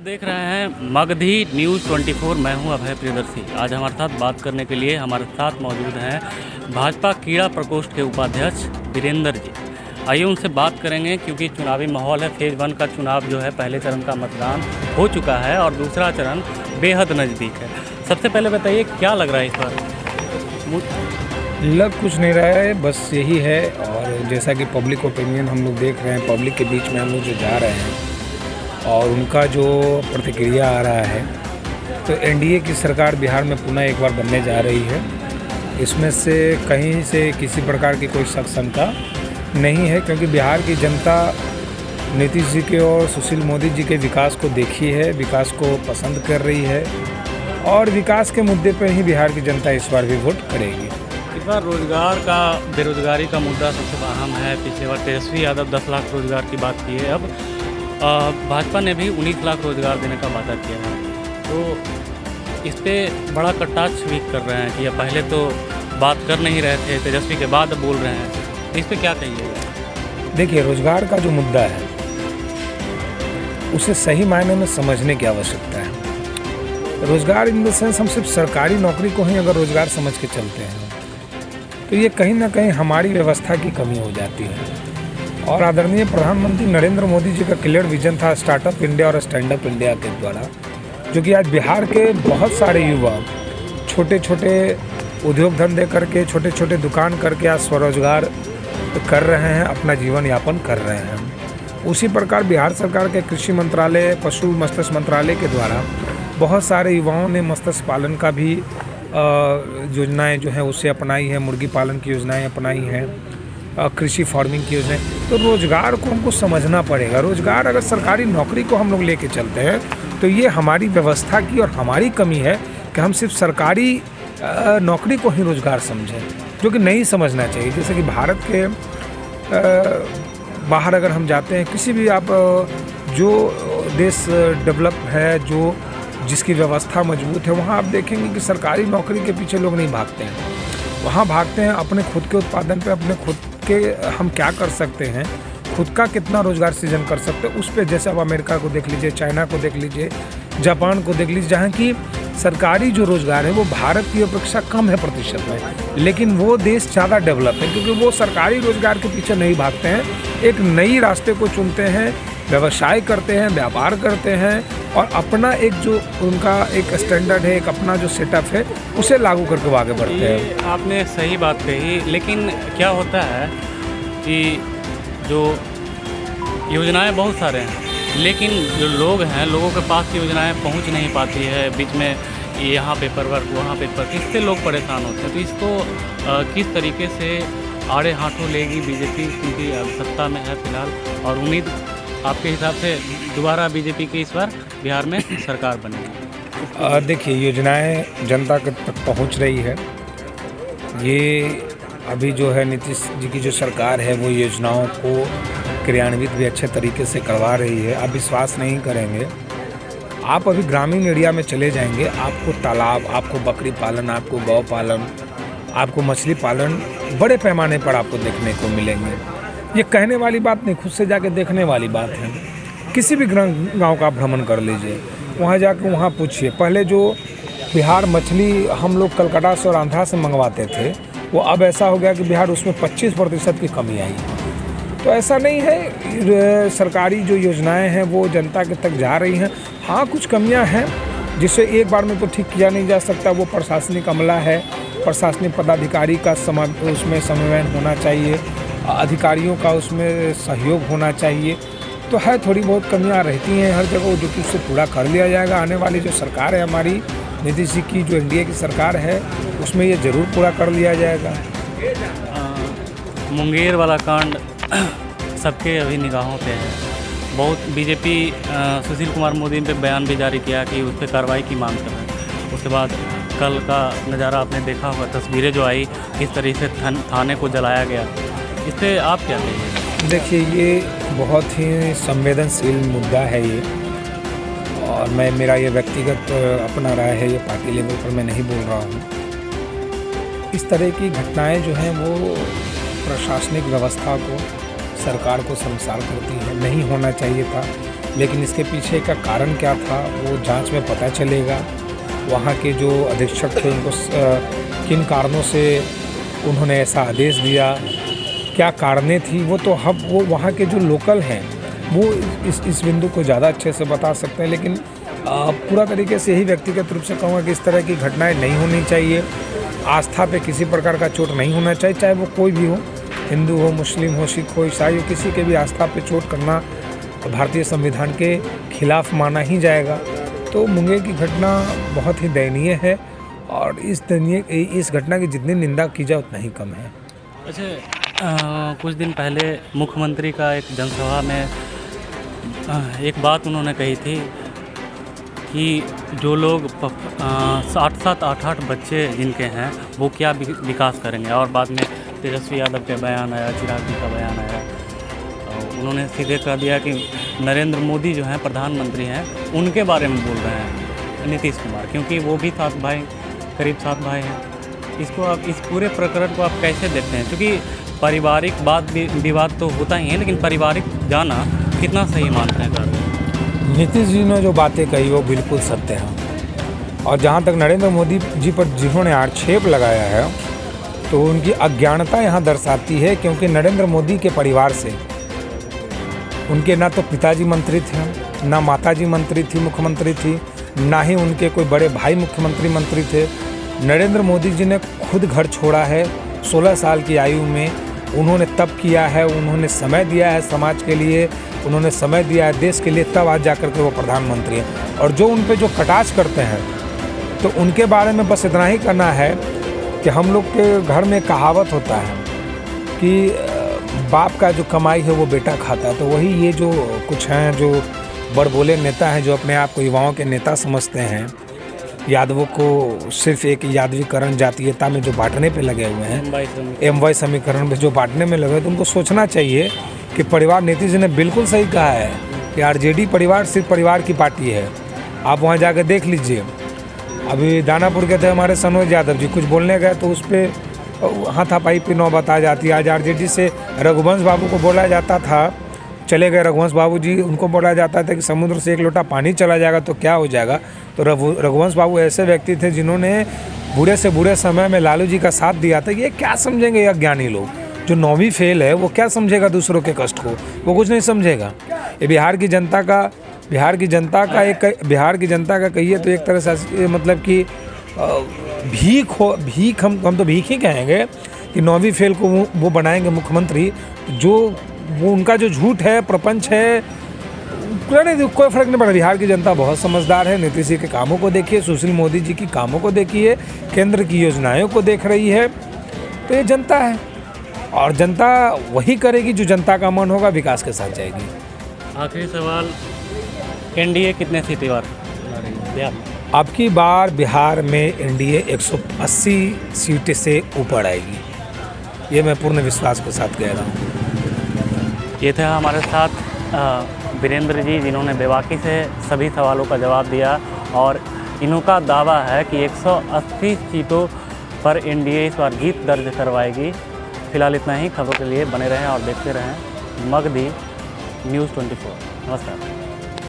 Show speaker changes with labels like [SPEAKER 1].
[SPEAKER 1] देख रहे हैं मगधी न्यूज़ 24। मैं हूं अभय प्रियदर्शी। आज हमारे साथ बात करने के लिए हमारे साथ मौजूद हैं भाजपा कीड़ा प्रकोष्ठ के उपाध्यक्ष वीरेंद्र जी। आइए उनसे बात करेंगे क्योंकि चुनावी माहौल है। फेज़ 1 का चुनाव जो है, पहले चरण का मतदान हो चुका है और दूसरा चरण बेहद नज़दीक है। सबसे पहले बताइए क्या लग रहा है इस बार?
[SPEAKER 2] लग कुछ नहीं रहा है, बस यही है। और जैसा कि पब्लिक ओपिनियन हम लोग देख रहे हैं, पब्लिक के बीच में हम लोग जो जा रहे हैं और उनका जो प्रतिक्रिया आ रहा है, तो एनडीए की सरकार बिहार में पुनः एक बार बनने जा रही है। इसमें से कहीं से किसी प्रकार की कोई शक शंका नहीं है, क्योंकि बिहार की जनता नीतीश जी के और सुशील मोदी जी के विकास को देखी है, विकास को पसंद कर रही है और विकास के मुद्दे पर ही बिहार की जनता इस बार भी वोट करेगी।
[SPEAKER 1] इस बार रोजगार का, बेरोजगारी का मुद्दा सबसे अहम है। पिछले बार तेजस्वी यादव 10 लाख रोजगार की बात की है, अब भाजपा ने भी 19 लाख रोजगार देने का वादा किया है। तो इस पर बड़ा कटाक्ष भी कर रहे हैं कि या पहले तो बात कर नहीं रहे थे, तेजस्वी के बाद बोल रहे हैं। इस पर क्या कहिएगा?
[SPEAKER 2] देखिए, रोजगार का जो मुद्दा है उसे सही मायने में समझने की आवश्यकता है। रोजगार इन द सेंस, हम सिर्फ सरकारी नौकरी को ही अगर रोजगार समझ के चलते हैं तो ये कहीं ना कहीं हमारी व्यवस्था की कमी हो जाती है। और आदरणीय प्रधानमंत्री नरेंद्र मोदी जी का क्लियर विजन था स्टार्टअप इंडिया और स्टैंड अप इंडिया के द्वारा, जो कि आज बिहार के बहुत सारे युवा छोटे छोटे उद्योग धंधे करके, छोटे छोटे दुकान करके आज स्वरोजगार कर रहे हैं, अपना जीवन यापन कर रहे हैं। उसी प्रकार बिहार सरकार के कृषि मंत्रालय, पशु मत्स्य मंत्रालय के द्वारा बहुत सारे युवाओं ने मत्स्य पालन का भी योजनाएं जो है उससे अपनाई है, मुर्गी पालन की योजनाएं अपनाई हैं, कृषि फार्मिंग की योजनाएं। तो रोज़गार को हमको समझना पड़ेगा। रोज़गार, अगर सरकारी नौकरी को हम लोग लेके चलते हैं तो ये हमारी व्यवस्था की और हमारी कमी है कि हम सिर्फ सरकारी नौकरी को ही रोज़गार समझें, जो कि नहीं समझना चाहिए। जैसे कि भारत के बाहर अगर हम जाते हैं, किसी भी आप जो देश डेवलप है, जो जिसकी व्यवस्था मजबूत है, वहाँ आप देखेंगे कि सरकारी नौकरी के पीछे लोग नहीं भागते हैं। वहाँ भागते हैं अपने खुद के उत्पादन पे, अपने खुद के हम क्या कर सकते हैं, खुद का कितना रोजगार सृजन कर सकते हैं उस पे। जैसे अब अमेरिका को देख लीजिए, चाइना को देख लीजिए, जापान को देख लीजिए, जहाँ की सरकारी जो रोजगार है वो भारत की अपेक्षा कम है प्रतिशत में, लेकिन वो देश ज़्यादा डेवलप है क्योंकि वो सरकारी रोजगार के पीछे नहीं भागते हैं, एक नई रास्ते को चुनते हैं, व्यवसाय करते हैं, व्यापार करते हैं और अपना एक जो उनका एक स्टैंडर्ड है, एक अपना जो सेटअप है उसे लागू करके आगे बढ़ते हैं।
[SPEAKER 1] आपने सही बात कही, लेकिन क्या होता है कि जो योजनाएं बहुत सारे हैं, लेकिन जो लोग हैं, लोगों के पास योजनाएं पहुंच नहीं पाती है। बीच में यहाँ पेपर वर्क, वहाँ पेपर, इससे लोग परेशान होते हैं। तो इसको किस तरीके से आड़े हाथों लेगी बीजेपी, क्योंकि अब सत्ता में है फिलहाल, और उम्मीद आपके हिसाब से दोबारा बीजेपी की इस बार बिहार में सरकार बनेगी?
[SPEAKER 2] देखिए, योजनाएं जनता तक पहुंच रही है। ये अभी जो है नीतीश जी की जो सरकार है वो योजनाओं को क्रियान्वित भी अच्छे तरीके से करवा रही है। आप विश्वास नहीं करेंगे, आप अभी ग्रामीण एरिया में चले जाएंगे, आपको तालाब, आपको बकरी पालन, आपको गौ पालन, आपको मछली पालन बड़े पैमाने पर आपको देखने को मिलेंगे। ये कहने वाली बात नहीं, खुद से जाके देखने वाली बात है। किसी भी गांव का भ्रमण कर लीजिए, वहाँ जाकर वहाँ पूछिए। पहले जो बिहार मछली हम लोग कलकत्ता से और आंध्रा से मंगवाते थे, वो अब ऐसा हो गया कि बिहार उसमें 25% की कमी आई। तो ऐसा नहीं है, सरकारी जो योजनाएं हैं वो जनता के तक जा रही हैं। हाँ, कुछ कमियां हैं जिसे एक बार में तो ठीक किया नहीं जा सकता। वो प्रशासनिक अमला है, प्रशासनिक पदाधिकारी का उसमें समन्वय होना चाहिए, अधिकारियों का उसमें सहयोग होना चाहिए। तो है, थोड़ी बहुत कमियां रहती हैं हर जगह, जो कि उससे पूरा कर लिया जाएगा। आने वाली जो सरकार है हमारी नीतीश जी की, जो एनडीए की सरकार है, उसमें ये ज़रूर पूरा कर लिया जाएगा।
[SPEAKER 1] मुंगेर वाला कांड सबके अभी निगाहों पे है। बहुत बीजेपी सुशील कुमार मोदी पे बयान भी जारी किया कि उस पर कार्रवाई की मांग कर रहे हैं। उसके बाद कल का नज़ारा आपने देखा होगा, तस्वीरें जो आई, किस तरीके से थाने को जलाया गया। इस पर आप क्या कहेंगे?
[SPEAKER 2] देखिए, ये बहुत ही संवेदनशील मुद्दा है ये, और मेरा ये व्यक्तिगत अपना राय है, ये पार्टी लेवल पर मैं नहीं बोल रहा हूँ। इस तरह की घटनाएं जो हैं वो प्रशासनिक व्यवस्था को, सरकार को शर्मसार करती है। नहीं होना चाहिए था, लेकिन इसके पीछे का कारण क्या था वो जांच में पता चलेगा। वहाँ के जो अधीक्षक थे उनको किन कारणों से उन्होंने ऐसा आदेश दिया, क्या कारणें थी, वो तो वो वहाँ के जो लोकल हैं वो इस बिंदु को ज़्यादा अच्छे से बता सकते हैं। लेकिन पूरा तरीके से यही व्यक्तिगत रूप से कहूँगा कि इस तरह की घटनाएं नहीं होनी चाहिए। आस्था पे किसी प्रकार का चोट नहीं होना चाहिए, चाहे वो कोई भी हो, हिंदू हो, मुस्लिम हो, सिख हो, ईसाई हो, किसी के भी आस्था पे चोट करना भारतीय संविधान के खिलाफ माना ही जाएगा। तो मुंगेर की घटना बहुत ही दयनीय है और इस घटना की जितनी निंदा की जाए उतना ही कम है।
[SPEAKER 1] अच्छा, कुछ दिन पहले मुख्यमंत्री का एक जनसभा में एक बात उन्होंने कही थी कि जो लोग 7-8 बच्चे जिनके हैं वो क्या विकास करेंगे, और बाद में तेजस्वी यादव का बयान आया, चिराग जी का बयान आया। उन्होंने सीधे कह दिया कि नरेंद्र मोदी जो हैं प्रधानमंत्री हैं उनके बारे में बोल रहे हैं, नीतीश कुमार, क्योंकि वो भी 7 भाई, करीब 7 भाई हैं। इसको आप, इस पूरे प्रकरण को आप कैसे देखते हैं? क्योंकि पारिवारिक वाद विवाद तो होता ही है, लेकिन पारिवारिक जाना कितना सही मानते हैं कर?
[SPEAKER 2] नीतीश जी ने जो बातें कही वो बिल्कुल सत्य हैं, और जहाँ तक नरेंद्र मोदी जी पर जिन्होंने आक्षेप लगाया है तो उनकी अज्ञानता यहाँ दर्शाती है, क्योंकि नरेंद्र मोदी के परिवार से उनके ना तो पिताजी मंत्री थे, ना माताजी मंत्री थी, मुख्यमंत्री थी, ना ही उनके कोई बड़े भाई मुख्यमंत्री मंत्री थे। नरेंद्र मोदी जी ने खुद घर छोड़ा है 16 साल की आयु में। उन्होंने तब किया है, उन्होंने समय दिया है समाज के लिए, उन्होंने समय दिया है देश के लिए, तब आज जाकर के वो प्रधानमंत्री हैं। और जो उन पे जो कटाक्ष करते हैं तो उनके बारे में बस इतना ही करना है कि हम लोग के घर में कहावत होता है कि बाप का जो कमाई है वो बेटा खाता है। तो वही ये जो कुछ हैं जो बड़बोले नेता हैं जो अपने आप को युवाओं के नेता समझते हैं, यादवों को सिर्फ एक यादवीकरण जातीयता में जो बांटने पे लगे हुए हैं, एमवाई समीकरण में जो बांटने में लगे हैं, तो उनको सोचना चाहिए कि परिवार, नीतीश जी ने बिल्कुल सही कहा है कि आरजेडी परिवार सिर्फ परिवार की पार्टी है। आप वहाँ जाकर देख लीजिए, अभी दानापुर के थे हमारे सनोज यादव जी, कुछ बोलने गए तो उस पर हाथापाई पे नौबत आ जाती है। आज आरजेडी से रघुवंश बाबू को बोला जाता था, चले गए रघुवंश बाबू जी, उनको बोला जाता था कि समुद्र से एक लोटा पानी चला जाएगा तो क्या हो जाएगा। तो रघुवंश बाबू ऐसे व्यक्ति थे जिन्होंने बूढ़े से बूढ़े समय में लालू जी का साथ दिया था। ये क्या समझेंगे ये अज्ञानी लोग? जो 9वीं फेल है वो क्या समझेगा दूसरों के कष्ट को? वो कुछ नहीं समझेगा। ये बिहार की जनता का कहिए तो एक तरह से मतलब कि भीख हम तो भीख ही कहेंगे कि 9वीं फेल को वो बनाएंगे मुख्यमंत्री। जो वो उनका जो झूठ है, प्रपंच है, कोई फर्क नहीं पड़ा। बिहार की जनता बहुत समझदार है। नीतीश जी के कामों को देखिए, सुशील मोदी जी की कामों को देखिए, केंद्र की योजनाओं को देख रही है। तो ये जनता है और जनता वही करेगी जो जनता का मन होगा, विकास के साथ जाएगी।
[SPEAKER 1] आखिरी सवाल, एनडीए कितने सीटें बार बिहार?
[SPEAKER 2] अब की बार बिहार में एनडीए 180 सीट से ऊपर आएगी, ये मैं पूर्ण विश्वास के साथ कह रहा हूँ।
[SPEAKER 1] ये था हमारे साथ वीरेंद्र जी, जिन्होंने बेबाकी से सभी सवालों का जवाब दिया, और इनका दावा है कि 180 सीटों पर एनडीए इस बार जीत दर्ज करवाएगी। फिलहाल इतना ही। खबरों के लिए बने रहें और देखते रहें मगधी न्यूज़ 24। नमस्कार।